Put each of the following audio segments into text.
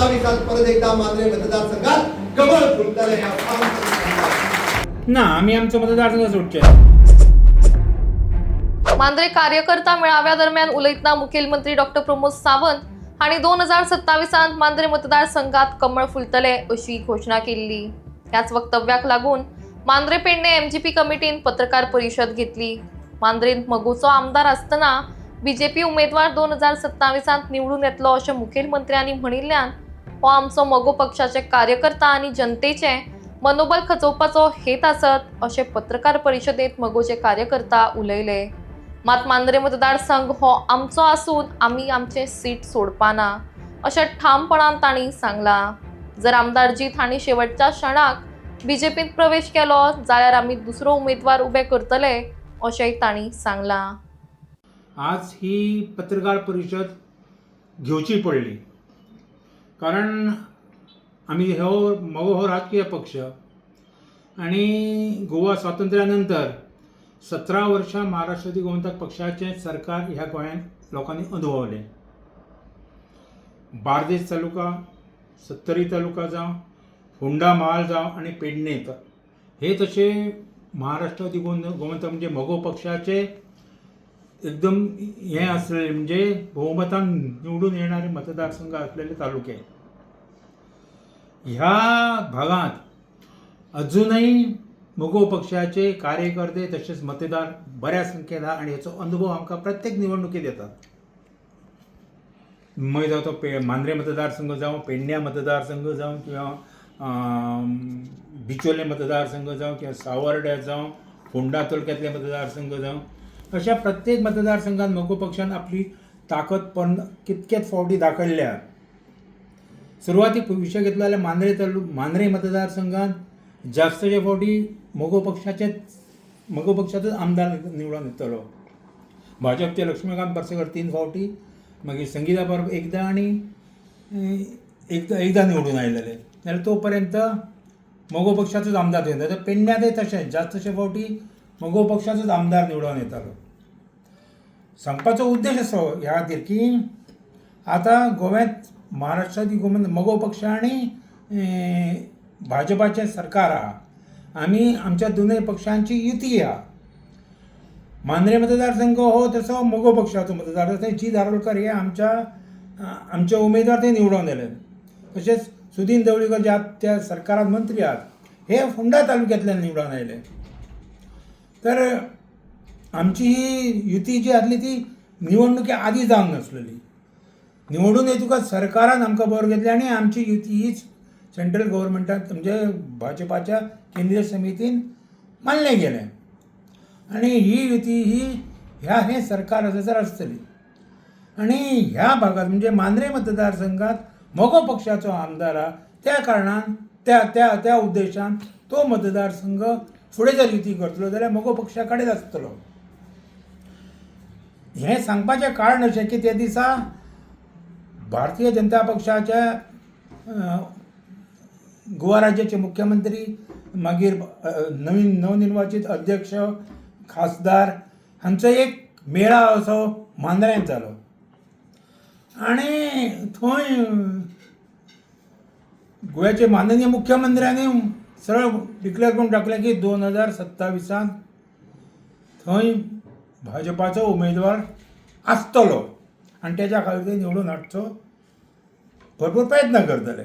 27 परत एकदा मांद्रे मतदारसंघात कमळ फुलतले ना आम्ही आमचं मतदारसंघ सोडचे. मांद्रे कार्यकर्ता मेळाव्यादरम्यान उलयतना मुखेलमंत्री डॉक्टर प्रमोद सावंत हांणी 2027 मांद्रे मतदारसंघात कमळ फुलतले अशी घोषणा केली. याच वक्तव्याक लागून मांद्रे पेडणे एमजीपी कमिटीन पत्रकार परिषद घेतली. मांद्रेंत मगोचो आमदार आसतना बीजेपी उमेदवार 2027 निवडून येतलो अशें मुखेलमंत्र्यांनी म्हणिल्ल्यान हो आमचो मगो पक्षाचे कार्यकर्ता आनी जनतेचे मनोबल खचोवपाचो हेत आसत अशें पत्रकार परिशदेंत मगोचे कार्यकर्ता उलयले. मात मांद्रे मतदारसंघ हो आमचो आसून आमी आमचे सीट सोडपाना अशें ठामपणान तांणी सांगलां. जर आमदारजीत हांणी शेवटच्या क्षणाक बीजेपीत प्रवेश केलो जाल्यार आमी दुसरो उमेदवार उबे करतले अशेंय तांणी सांगलां. आज ही पत्रकार परिषद घेवची पडली कारण आमी हो राजकीय पक्ष आणि गोवा स्वातंत्र्या नंतर 17 वर्षां महाराष्ट्रातील गोमंतक पक्षाचे सरकार ह्या गोंयांत लोकांनी अनुभवले. बार्देस तालुका, सत्तरी तालुका जावं, फोंडा महाल जावं आणि पेडणे हे तसे महाराष्ट्रातील गोमंतक म्हणजे मगो पक्षाचे एकदम हे असलेले म्हणजे बहुमतान निवडून येणारे मतदारसंघ असलेले तालुके. ह्या भागात अजूनही मगो पक्षाचे कार्यकर्ते तसेच मतदार बऱ्या संख्येन आहा आणि याचो अनुभव आमकां प्रत्येक निवडणुकीत येतात. मागीर जावं तो मांद्रे मतदारसंघ जावं, पेडण्या मतदारसंघ जावं किंवा बिचोले मतदारसंघ जावं किंवा सावर्ड्या जावं, फोंडा तालुक्यांतले मतदारसंघ जावं, अशा प्रत्येक मतदारसंघात मगो पक्षान आपली ताकद कितकेच फावटी दाखयल्या. सुरवातीक विशय घेतलो जाल्यार मांद्रे मतदारसंघात जास्तचे फावटी मगो पक्षाचोच आमदार निवडून येतलो. भाजपचे लक्ष्मीकांत पर्सेकर 3 फावटी, मागीर संगीता परब एकदा आनी एकदा निवडून आयलेले. जाल्यार तो पर्यंत मगो पक्षाचोच आमदार येता. तर पेडण्यातय तशेंच जास्तशे फावटी मगो पक्षाचोच आमदार निवडून येतालो. सांगपाचो उद्देश असो ह्या खातीर की आतां गोव्यांत महाराष्ट्रातील मगो पक्ष आनी भाजपाचें सरकार आहा. आमी आमच्या दोनूय पक्षांची युती आहा. मांद्रे मतदारसंघ हो तसो मगो पक्षाचो मतदारसंघ. जी धारोलकर हे आमचे उमेदवार ते निवडून येले. तशेंच सुदीन ढवळीकर जे त्या सरकारांत मंत्री आहात हे फोंडा तालुक्यांतल्यान निवडून आयले. तर आमची ही युती जी आसली ती निवडणुके आदीं जावंक नासलेली. निवडून येतकच सरकारान आमकां बर घेतली आणि आमची युती हीच सेंट्रल गव्हर्मेंटात म्हणजे भाजपाच्या केंद्रीय समितीन मानलें गेलें. आणि ही युती हे सरकार हजर आसतली. आणि ह्या भागात म्हणजे मांद्रे मतदारसंघात मगो पक्षाचो आमदार आहा त्या कारणान त्या उद्देशान तो मतदारसंघ फुडें जर युती करतलो जाल्यार मगो पक्षा कडेन आसतलो. हें सांगपाचें कारण अशें की त्या दिसा भारतीय जनता पक्षाच्या गोवा राज्याचे मुख्यमंत्री मागीर नवनिर्वाचित अध्यक्ष खासदार हांचो एक मेळावो असो मांद्र्यांत जालो. आनी थंय गोव्याचे माननीय मुख्यमंत्र्यांनी सरळ डिक्लेअर करून टाकलें की 2027 थंय भाजपाचो उमेदवार आसतलो आनी तेच्या खातीर ते निवडून हाडचो भरपूर प्रयत्न करतले.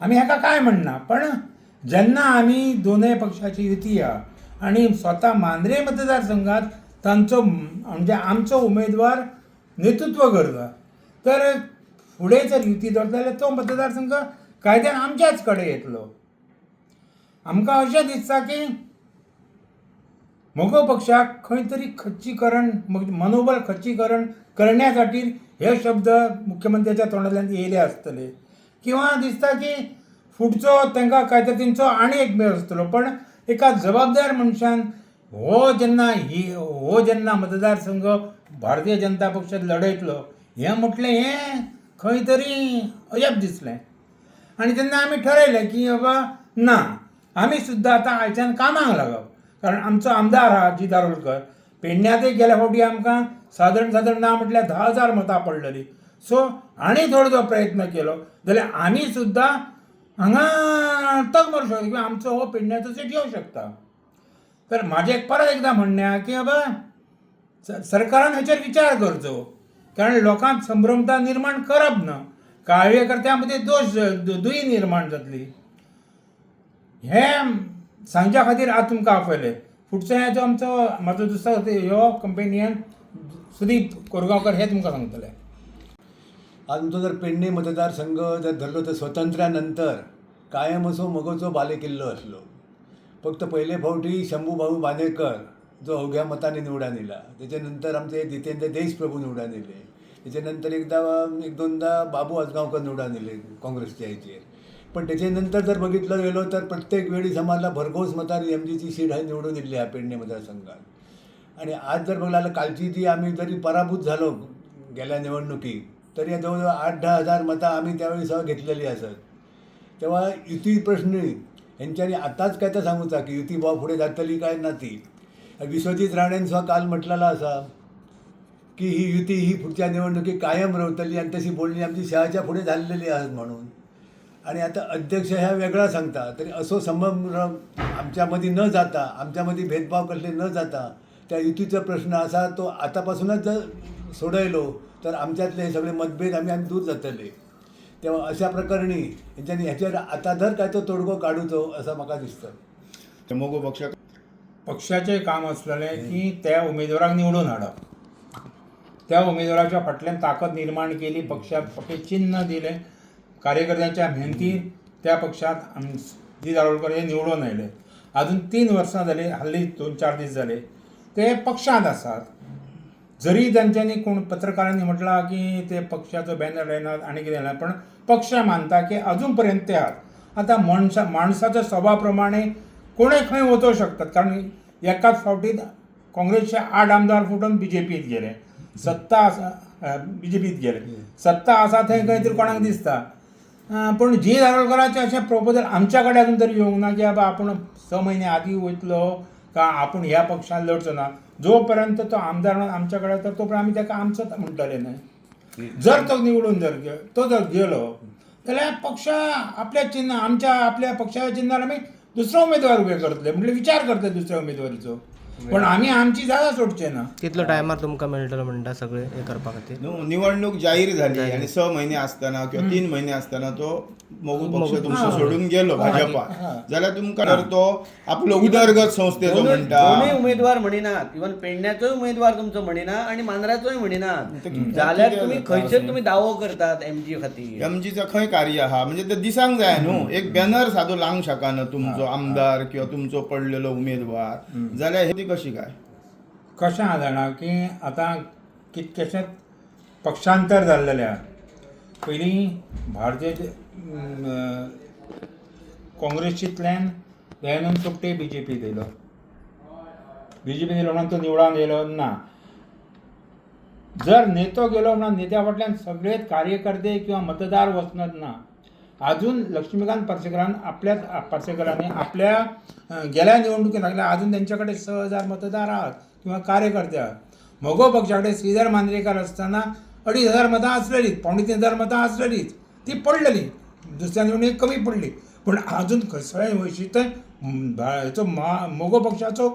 आमी हेका काय म्हणना, पण जेन्ना आमी दोनूय पक्षाची युती आहा आनी स्वता मांद्रे मतदारसंघात तांचो म्हणजे आमचो उमेदवार नेतृत्व करता तर फुडें जर युती धरता जाल्यार तो मतदारसंघ कायद्यान आमच्याच कडेन येतलो. आमकां अशें दिसता की मगो पक्षाक खंय तरी खच्चीकरण मनोबल खच्चीकरण करण्या खातीर हे शब्द मुख्यमंत्र्याच्या तोंडांतल्यान येयले आसतले किंवा दिसता की फुडचो तांकां काय तर तेंचो आनी एक मेळ आसतलो. पण एका जबाबदार मनशान हो जेन्ना मतदारसंघ भारतीय जनता पक्षात लढयतलो हें म्हटलें हें खंय तरी अजब दिसलें. आनी तेन्ना आमी ठरयलें की बाबा ना, आमी सुद्दां आतां आयच्यान कामाक लागप. कारण आमचो आमदार आहा जी धारोलकर पेडण्यातय गेल्या फावटी आमकां सादारण ना म्हटल्यार 10,000 मतां पडलेली. सो आनी थोडो जो प्रयत्न केलो जाल्यार आमी सुद्दां हांगा तग मारूं शकता किंवा आमचो हो पेडण्याचो सीट येवं शकता. तर म्हाजें परत एकदां म्हणणें आहा की बाबा सरकारान हेचेर विचार करचो, कारण लोकांक संभ्रमता निर्माण करप ना, कार्यकर्त्यां मदीं दोश दुयी निर्माण जातली. हे सांगच्या खातीर आज तुमकां आपयले. फुडचो हेजो आमचो म्हाजो दुसरो ह्यो कंपेनियन सुदीप कोरगांवकर हे तुमकां सांगतले. आमचो जर पेडणे मतदारसंघ जर धरलो तर स्वतंत्र्यानंतर कायम असो मोगोचो बालेकिल्लो असलो. फक्त पहिले फावटी शंभूभाऊ बांदेकर जो अवघ्या मताने निवडून येला, त्याच्यानंतर आमचे जितेंद्र देशप्रभू निवडून येले, त्याच्यानंतर एक दोनदा बाबू आजगावकर निवडून येले काँग्रेसच्या हेचेर. पण त्याच्यानंतर जर बघितलं गेलो तर प्रत्येक वेळी समाजला भरघोस मतांनी एमजीची सीट आहे निवडून येतली ह्या पेडणे मतदारसंघात. आणि आज जर बघायला कालची जी आम्ही जरी पराभूत झालो गेल्या निवडणुकीत, तरी जवळजवळ 8-10 हजार मतं आम्ही त्यावेळी सह घेतलेली असत. तेव्हा युती प्रश्न यांच्यानी आताच काय तर सांगूचा की युती भाव पुढे जातली काय ना ती. विश्वजित राणेन सुद्धा काल म्हटलेला असा की ही युती ही पुढच्या निवडणुकीत कायम रावतली आणि तशी बोलणी आमची शहाच्या पुढे झालेली आहेत म्हणून. आणि आता अध्यक्ष ह्या वेगळा सांगता, तरी असो संभ्रम आमच्यामध्ये न जाता, आमच्यामध्ये भेदभाव कसले न जाता त्या युतीचा प्रश्न असा तो आतापासूनच जर सोडयलो तर आमच्यातले हे सगळे मतभेद आम्ही दूर जातले. तेव्हा अशा प्रकरणी ह्याच्यावर आता जर काय तो तोडगो काढूचो असं म्हाका दिसतं. मोगो पक्षाचें काम आसलेलें की त्या उमेदवाराक निवडून हाडप, त्या उमेदवाराच्या फाटल्यान ताकद निर्माण केली, पक्षाक चिन्ह दिलें, कार्यकर्त्यांच्या मेहनतीन त्या पक्षात जी दारोलकर हे निवडून आयले. अजून 3 वर्सां जाली, हल्ली 2-4 दीस जाले ते पक्षांत आसात. जरी तांच्यांनी कोण पत्रकारांनी म्हटलां की ते पक्षाचो बॅनर लायनात आनी कितें ना, पण पक्ष मानता की अजून पर्यंत ते आहात. आतां माणसाच्या स्वभावा प्रमाणे कोणय खंय वचूंक शकतात, कारण एकाच फावटीत काँग्रेसचे 8 आमदार फुटून बीजेपीत गेले, सत्ता आसा थंय खंय तरी कोणाक दिसता. पण जी दारोलकरांचे अशें प्रपोजल आमच्या कडेन अजून तरी येवंक ना की बाबा आपूण 6 म्हयने आदीं वयतलो का आपूण ह्या पक्षान लढचो ना. जो पर्यंत तो आमदार आमच्या कडेन तर तो पर्यंत आमी ताका आमचो म्हणटले न्हय. जर तो निवडून जर गेलो जाल्यार पक्ष आपल्या चिन्ह आपल्या पक्षाच्या चिन्हार आमी दुसरो उमेदवार उबे करतले, म्हणजे विचार करतले दुसऱ्या उमेदवारीचो. पण आमी आमची जागा सोडचे ना. तितलो टायमार तुमकां मेळटलो म्हणटा सगळे हे करपा खातीर. निवडणूक जाहीर झाली आणि 6 महिने असताना किंवा 3 महिने असताना तो मोगू पक्ष तुमचो सोडून गेलो भाजपा, जाल्यार तुमकां तर तो आपलो उदरगत संस्थेचो म्हणटा. दोनूय उमेदवार म्हणिनात, इवन पेडण्याचोय उमेदवार तुमचो म्हणिना आणि मांद्राचोय म्हणिनात, जाल्यार तुम्ही खंयसर तुम्ही दावो करतात एमजी खातीर. एमजीचं खंय कार्य आहा म्हणजे ते दिसांक जाय न्हू. एक बॅनर सादो लावंक शकना तुमचो आमदार किंवा तुमचो पडलेलो उमेदवार, जाल्यार ही कशी काय? कशें आहा जाणा की आतां कितकेशेच पक्षांतर जाल्लेले आहा. पयलीं भारतीय काँग्रेसींतल्यान दयानंद सोपटे बीजेपीत येयलो म्हणून तो निवडून येयलो ना. जर नेतो गेलो म्हणून नेत्या फाटल्यान सगळेच कार्यकर्ते किंवा मतदार वचनात ना. अजून लक्ष्मीकांत पार्सेकरांनी आपल्या गेल्या निवडणुकीत लागल्या अजून त्यांच्याकडे 6,000 मतदार आहात किंवा कार्यकर्ते आहात. मोगो पक्षाकडे श्रीधर मांद्रेकर असताना 2,500 मतां आसलेलीच, 3,500 मतां आसलेलीच, ती पडलेली, दुसऱ्या निवडणुकीत कमी पडली. पण अजून खंय वैशिष्ट्य हेचो मोगो पक्षाचो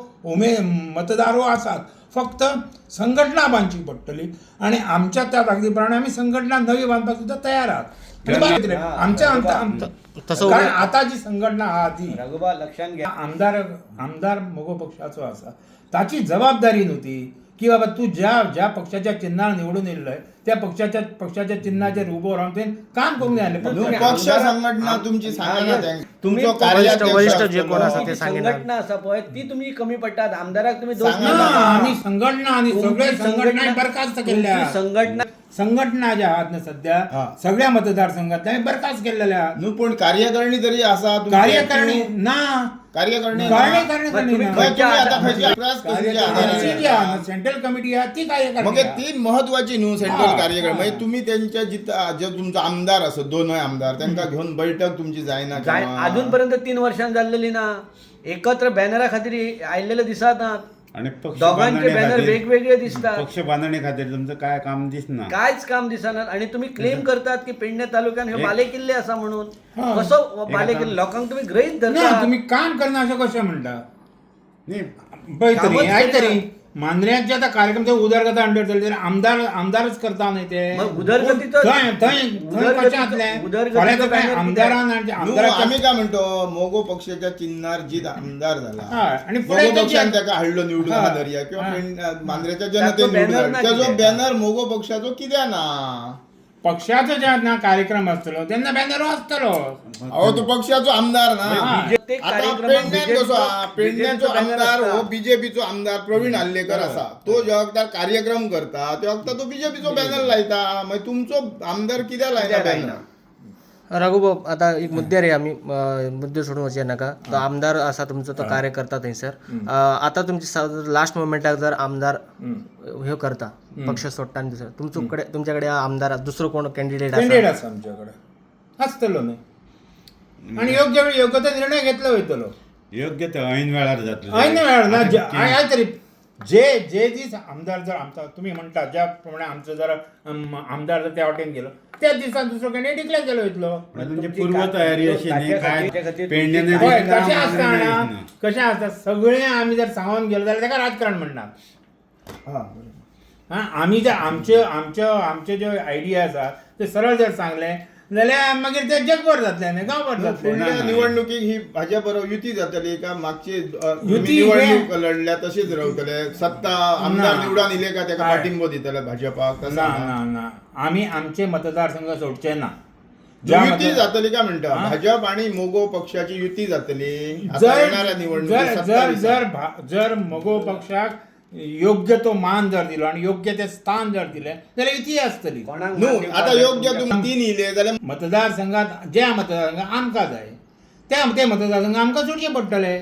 मतदारो आसात. फक्त संघटना बांदची पडटली आणि आमच्या त्या ताकदी प्रमाणे आमी संघटना नवी बांदपाक सुद्दां तयार आहात. कारण आता जी संघटना आहा ती रघुबा लक्षात घ्या, आमदार मोगो पक्षाचो आसा, ताची जबाबदारी नव्हती की बाबा तू ज्या पक्षाच्या चिन्हार निवडून येयल्लो त्या पक्षाच्या चिन्हाचेर उबो रावन तुवें काम करूंक जाय. पक्ष संघटना तुमची सांगना, तुम्ही वरिष्ठ जे कोण आसा ते सांगिना. संघटना आसा पळय ती तुम्ही कमी पडटात, आमदाराक तुम्ही दोष सांगा. दिनात. आमी संघटना आणि सगळे संघटना बरखास्त केल्ल्या संघटना ज्या आहात ना सध्या सगळ्या मतदारसंघात बरखास्त केलेल्या आहात. न्हू. पण कार्यकारिणी तरी आसा तुमची? कार्यकारिणी ना, कार्यकारिणी सेंट्रल कमिटी आहे ती मग ती महत्वाची न्हू सेंट्रल कार्यकारिणी. म्हणजे तुम्ही त्यांच्या जे तुमचा आमदार असत, 2 आमदार त्यांना घेऊन बैठक तुमची जायना अजूनपर्यंत 3 वर्षां जाल्लेली ना. एकत्र बॅनरा खातीर आयिल्ले दिसतात. आणि पक्ष दोघांचे बॅनर बांधणी वेगवेगळे दिसतात. पक्ष बांधणी खातीर तुमचं काय काम दिसना. कायच काम दिसणार आणि तुम्ही क्लेम करतात की पेडणे तालुक्यात हे बाले किल्ले असा म्हणून कसं बाले किल्ले लोकांक तुम्ही गृहीत ना धरता. तुम्ही काम करणं असं कशें म्हणटा नाही पळय कामच तरी आयक करिना. तरी मांद्र्यात जे आता कार्यक्रम ते उदरगता अंडर चलते आमदारच करता न्ही ते मग उदरगतीचं- थंय थंय उदरगतीचं- कशें जातलें उदरगतीचं फाल्यां ते काय banner आमदारान न्हू, आमदाराच्या आम्ही काय म्हणतो मोगो पक्षाच्या चिन्हार जीत आमदार झाला हय, आणि पुढे मोगो त्याच्या- पक्षान त्याका हाडलो निवडून हा. हा दर्या किंवा मांद्र्याच्या त्याचो जनतेन banner निवडून ना त्याचो कितें? बॅनर मोगो पक्षाचो कित्याक ना पक्षाचो जेन्ना कार्यक्रम आसतलो तेन्ना बॅनर आसतलो अहो तो पक्षाचो आमदार ना प्रत्येक आता कार्यक्रमात पेडण्यात कसो हा? पेडण्याचो BJP चा banner आमदार असता. हो बीजेपीचो आमदार प्रवीण हल्लेकर असा तो जे वक्तार कार्यक्रम करता त्या वक्तार तो बीजेपीचो बॅनर लायता मागीर तुमचो आमदार कित्याक लायता बॅनर राघू आता एक मुद्द्यार आहे आम्ही मुद्दे सोडून वचे नाका तो आमदार असा तुमचो तो कार्यकर्ता थंयसर आता तुमची लास्ट मोमेंटाक जर आमदार हे करता पक्ष सोडटा आनी दुसरो तुमच्याकडे आमदार दुसरो कोण कॅन्डिडेट कॅन्डिडेट आसा आसा आमच्याकडे आसतलो न्ही आणि योग्य वेळी योग्य तो निर्णय घेतलो वयतलो योग्य ते ऐन वेळार जातलो. आयन वेळार ना आय तरी जे दीस आमदार जर आमचा तुम्ही म्हणता ज्या प्रमाणे आमचो जर आमदार जर त्या वाटेन गेलो त्या दिसान दुसरो कॅन्डिडेट डिक्लेअर केलो वयतलो म्हणजे पूर्व तयारी अशी नाही काय खातीर- पेडण्याने हय, दिसना, कशें आसता मांद्र्याने जाणा दिसना. कशें आसता सगळें आमी जर सांगून गेलो जाल्यार ताका राजकारण म्हणनात हा आमी जर आमचे जे आयडिया आसा ते सरळ जर सांगले जाल्यार मागीर ते जगभर जातले न्ही गांवभर जातले फुडल्या निवडणुकीक ही भाजप बरोबर युती जातली का मागची युती निवडणूक लढल्या तशीच रावतले सत्ता आमदार ना. निवडून इले का त्याका हय. पाठिंबो दितले भाजपाक तसं ना ना. ना ना आमी आमचे मतदारसंघ सोडचे ना ज्या युती मतदार- जातली का म्हणटा हा? भाजप आणि मोगो पक्षाची युती जातली आता जर येणाऱ्या निवडणुकीत जर 27. जर जर मगो पक्षाक योग्य तो मान जर दिलो आणि योग्य ते स्थान जर दिले जाल्यार युती आसतली कोणाक न्हू मान दिवपाक आता जाय योग्य तुमच्या- तुम्ही तीन इले जाल्यार मतदारसंघात ज्या मतदारसंघात आमकां जाय ते मतदारसंघ आमकां सोडचे पडटले